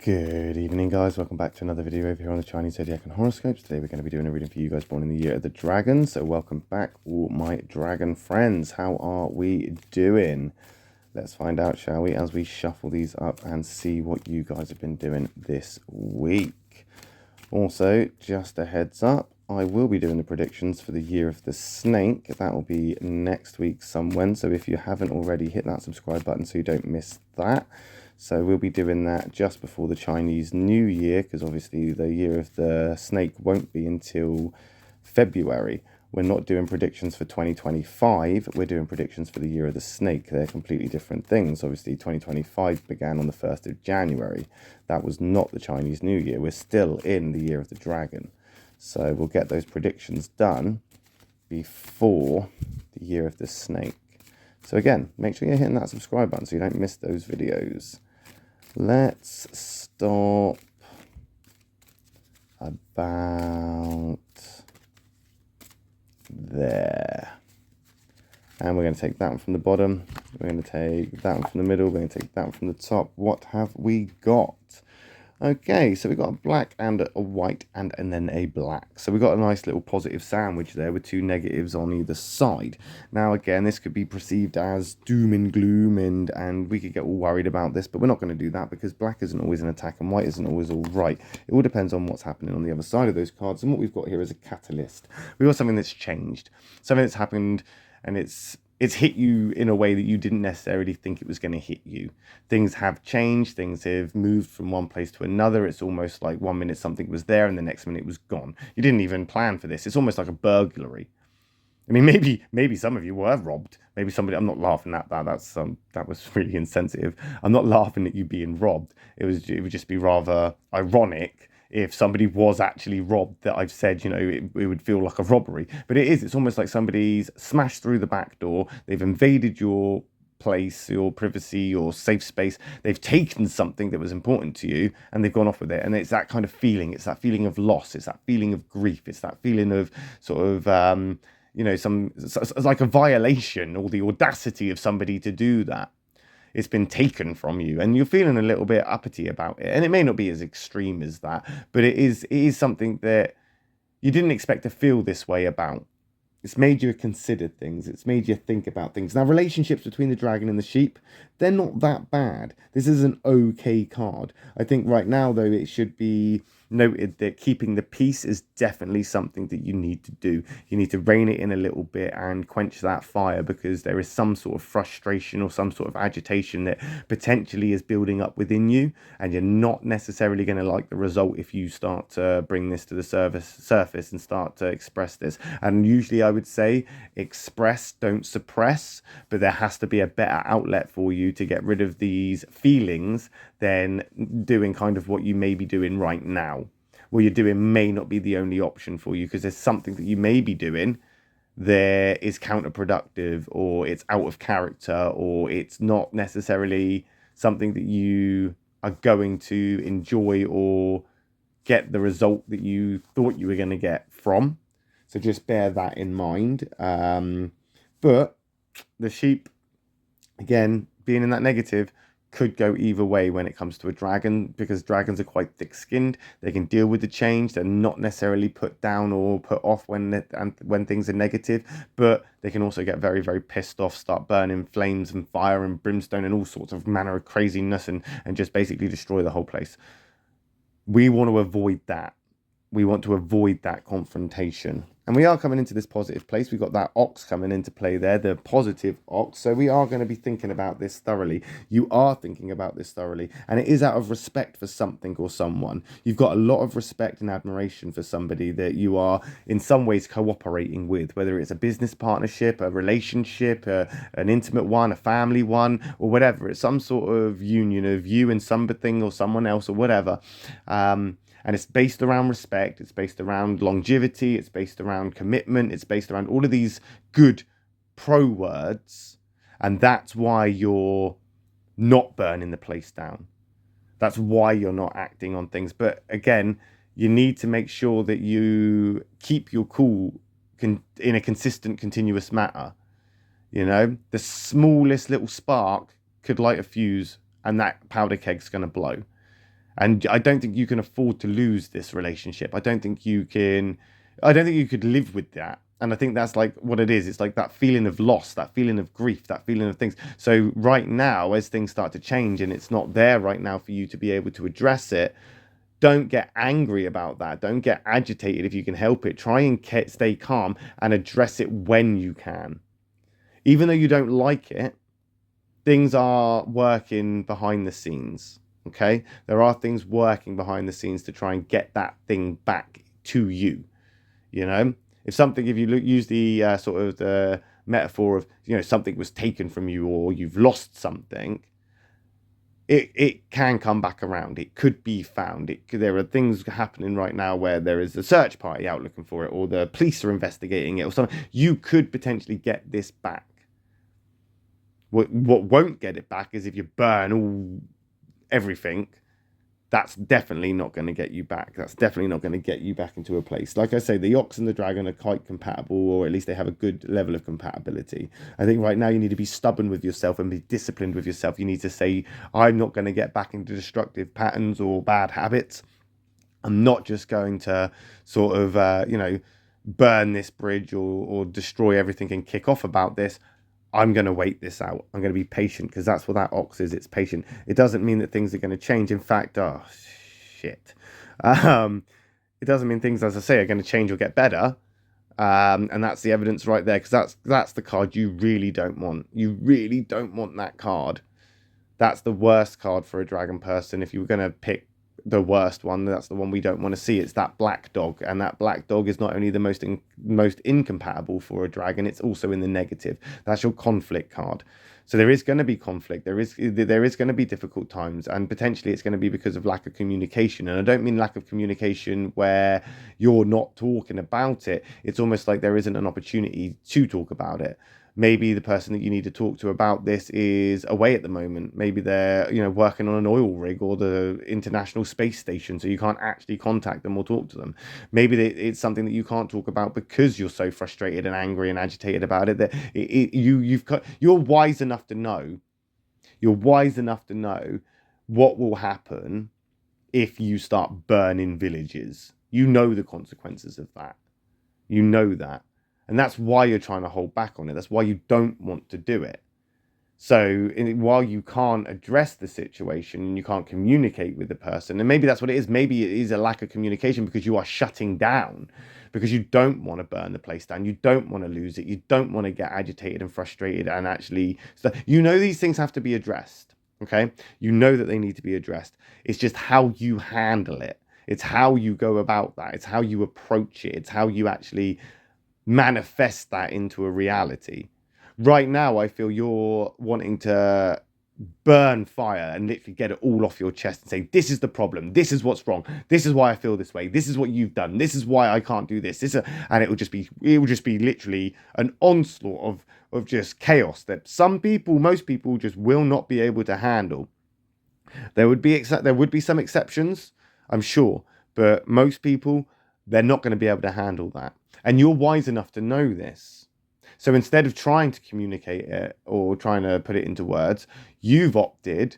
Good evening, guys. Welcome back to another video over here on the Chinese Zodiac and Horoscopes. Today we're going to be doing a reading for you guys born in the year of the dragon. So welcome back, all my dragon friends. How are we doing? Let's find out, shall we, as we shuffle these up and see what you guys have been doing this week. Also, just a heads up, I will be doing the predictions for the year of the snake. That will be next week somewhen. So if you haven't already, hit that subscribe button so you don't miss that. So we'll be doing that just before the Chinese New Year, because obviously the year of the snake won't be until February. We're not doing predictions for 2025. We're doing predictions for the year of the snake. They're completely different things. Obviously, 2025 began on the 1st of January. That was not the Chinese New Year. We're still in the year of the dragon. So we'll get those predictions done before the year of the snake. So again, make sure you're hitting that subscribe button so you don't miss those videos. Let's stop about there. And we're going to take that one from the bottom. We're going to take that one from the middle. We're going to take that one from the top. What have we got? Okay, so we've got a black and a white and then a black. So we've got a nice little positive sandwich there with two negatives on either side. Now, again, this could be perceived as doom and gloom and we could get all worried about this, but we're not going to do that because black isn't always an attack and white isn't always all right. It all depends on what's happening on the other side of those cards. And what we've got here is a catalyst. We've got something that's changed, something that's happened, and it's hit you in a way that you didn't necessarily think it was going to hit you. Things have changed. Things have moved from one place to another. It's almost like 1 minute something was there and the next minute it was gone. You didn't even plan for this. It's almost like a burglary. I mean, maybe some of you were robbed. Maybe somebody. I'm not laughing at that. That was really insensitive. I'm not laughing at you being robbed. It would just be rather ironic if somebody was actually robbed, that I've said, you know, it would feel like a robbery. But it is. It's almost like somebody's smashed through the back door. They've invaded your place, your privacy, your safe space. They've taken something that was important to you and they've gone off with it. And it's that kind of feeling. It's that feeling of loss. It's that feeling of grief. It's that feeling of sort of, you know, it's like a violation or the audacity of somebody to do that. It's been taken from you and you're feeling a little bit uppity about it. And it may not be as extreme as that, but it is something that you didn't expect to feel this way about. It's made you consider things. It's made you think about things. Now, relationships between the dragon and the sheep, they're not that bad. This is an okay card. I think right now, though, it should be noted that keeping the peace is definitely something that you need to do. You need to rein it in a little bit and quench that fire, because there is some sort of frustration or some sort of agitation that potentially is building up within you, and you're not necessarily going to like the result if you start to bring this to the surface and start to express this. And usually I would say express, don't suppress, but there has to be a better outlet for you to get rid of these feelings than doing kind of what you may be doing right now. What you're doing may not be the only option for you, because there's something that you may be doing there is counterproductive, or it's out of character, or it's not necessarily something that you are going to enjoy or get the result that you thought you were going to get from. So just bear that in mind. But the sheep, again, being in that negative, could go either way when it comes to a dragon, because dragons are quite thick-skinned. They can deal with the change. They're not necessarily put down or put off when things are negative, but they can also get very, very pissed off, start burning flames and fire and brimstone and all sorts of manner of craziness, and just basically destroy the whole place. We want to avoid that. We want to avoid that confrontation. And we are coming into this positive place. We've got that ox coming into play there, the positive ox. So we are going to be thinking about this thoroughly. You are thinking about this thoroughly. And it is out of respect for something or someone. You've got a lot of respect and admiration for somebody that you are in some ways cooperating with, whether it's a business partnership, a relationship, an intimate one, a family one, or whatever. It's some sort of union of you and something or someone else or whatever. And it's based around respect, it's based around longevity, it's based around commitment, it's based around all of these good pro words. And that's why you're not burning the place down. That's why you're not acting on things. But again, you need to make sure that you keep your cool in a consistent, continuous manner. You know, the smallest little spark could light a fuse and that powder keg's going to blow. And I don't think you can afford to lose this relationship. I don't think you could live with that. And I think that's like what it is. It's like that feeling of loss, that feeling of grief, that feeling of things. So right now, as things start to change and it's not there right now for you to be able to address it, don't get angry about that. Don't get agitated if you can help it. Try and stay calm and address it when you can. Even though you don't like it, things are working behind the scenes. Okay, there are things working behind the scenes to try and get that thing back to you. You know, if you use the sort of the metaphor of, something was taken from you or you've lost something, it can come back around. It could be found. There are things happening right now where there is a search party out looking for it, or the police are investigating it, or something. You could potentially get this back. What won't get it back is if you burn everything. That's definitely not going to get you back. That's definitely not going to get you back into a place. Like I say, the ox and the dragon are quite compatible, or at least they have a good level of compatibility. I think right now you need to be stubborn with yourself and be disciplined with yourself. You need to say, I'm not going to get back into destructive patterns or bad habits. I'm not just going to sort of, burn this bridge or destroy everything and kick off about this. I'm going to wait this out. I'm going to be patient, because that's what that ox is. It's patient. It doesn't mean that things are going to change. In fact, shit. It doesn't mean things, as I say, are going to change or get better. And that's the evidence right there, because that's the card you really don't want. You really don't want that card. That's the worst card for a dragon person. If you were going to pick the worst one, that's the one we don't want to see. It's that black dog, and that black dog is not only the most incompatible for a dragon, it's also in the negative. That's your conflict card. So there is going to be conflict. There is going to be difficult times, and potentially it's going to be because of lack of communication. And I don't mean lack of communication where you're not talking about it. It's almost like there isn't an opportunity to talk about it. Maybe the person that you need to talk to about this is away at the moment. Maybe they're, working on an oil rig or the International Space Station, so you can't actually contact them or talk to them. Maybe it's something that you can't talk about because you're so frustrated and angry and agitated about it that you're wise enough to know. You're wise enough to know what will happen if you start burning villages. You know the consequences of that. You know that. And that's why you're trying to hold back on it. That's why you don't want to do it. So while you can't address the situation and you can't communicate with the person, and maybe that's what it is. Maybe it is a lack of communication because you are shutting down, because you don't want to burn the place down. You don't want to lose it. You don't want to get agitated and frustrated and actually... these things have to be addressed, okay? You know that they need to be addressed. It's just how you handle it. It's how you go about that. It's how you approach it. It's how you actually manifest that into a reality. Right now, I feel you're wanting to burn fire and literally get it all off your chest and say, this is the problem, this is what's wrong, this is why I feel this way, this is what you've done, this is why I can't do this, and it will just be literally an onslaught of just chaos that most people just will not be able to handle. There would be some exceptions, I'm sure, but most people, they're not going to be able to handle that. And you're wise enough to know this. So instead of trying to communicate it or trying to put it into words, you've opted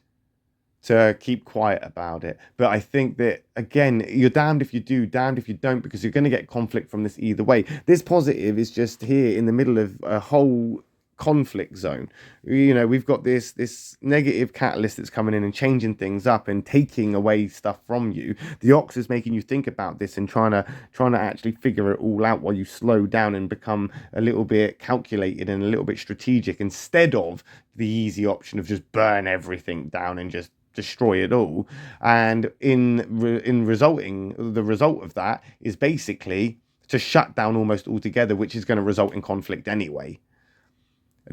to keep quiet about it. But I think that, again, you're damned if you do, damned if you don't, because you're going to get conflict from this either way. This positive is just here in the middle of a whole conflict zone. We've got this negative catalyst that's coming in and changing things up and taking away stuff from you. The ox is making you think about this and trying to actually figure it all out while you slow down and become a little bit calculated and a little bit strategic, instead of the easy option of just burn everything down and just destroy it all. And the result of that is basically to shut down almost altogether, which is going to result in conflict anyway.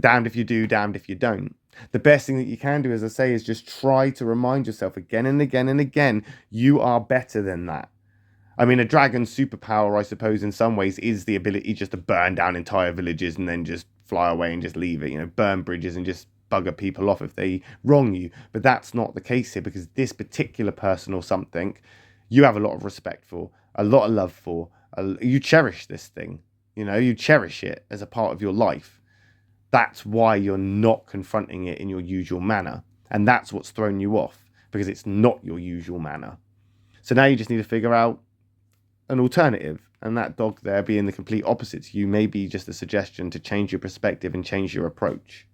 Damned if you do, damned if you don't. The best thing that you can do, as I say, is just try to remind yourself again and again and again, you are better than that. I mean, a dragon's superpower, I suppose, in some ways, is the ability just to burn down entire villages and then just fly away and just leave it, burn bridges and just bugger people off if they wrong you. But that's not the case here, because this particular person or something, you have a lot of respect for, a lot of love for. You cherish this thing, you cherish it as a part of your life. That's why you're not confronting it in your usual manner. And that's what's thrown you off. because it's not your usual manner. So now you just need to figure out an alternative, and that dog there being the complete opposite to you may be just a suggestion to change your perspective and change your approach.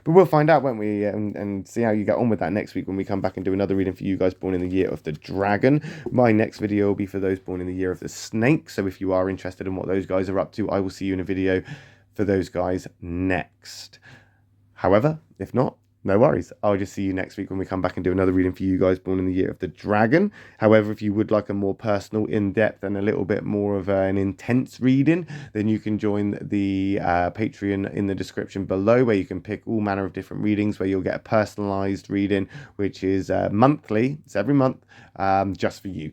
But we'll find out, won't we, and see how you get on with that next week when we come back and do another reading for you guys born in the year of the dragon. My next video will be for those born in the year of the snake, so if you are interested in what those guys are up to, I will see you in a video for those guys next. However, if not, no worries. I'll just see you next week when we come back and do another reading for you guys born in the year of the dragon. However, if you would like a more personal, in-depth, and a little bit more of an intense reading, then you can join the Patreon in the description below, where you can pick all manner of different readings, where you'll get a personalized reading, which is monthly. It's every month, just for you.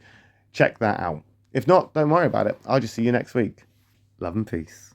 Check that out. If not, don't worry about it. I'll just see you next week. Love and peace.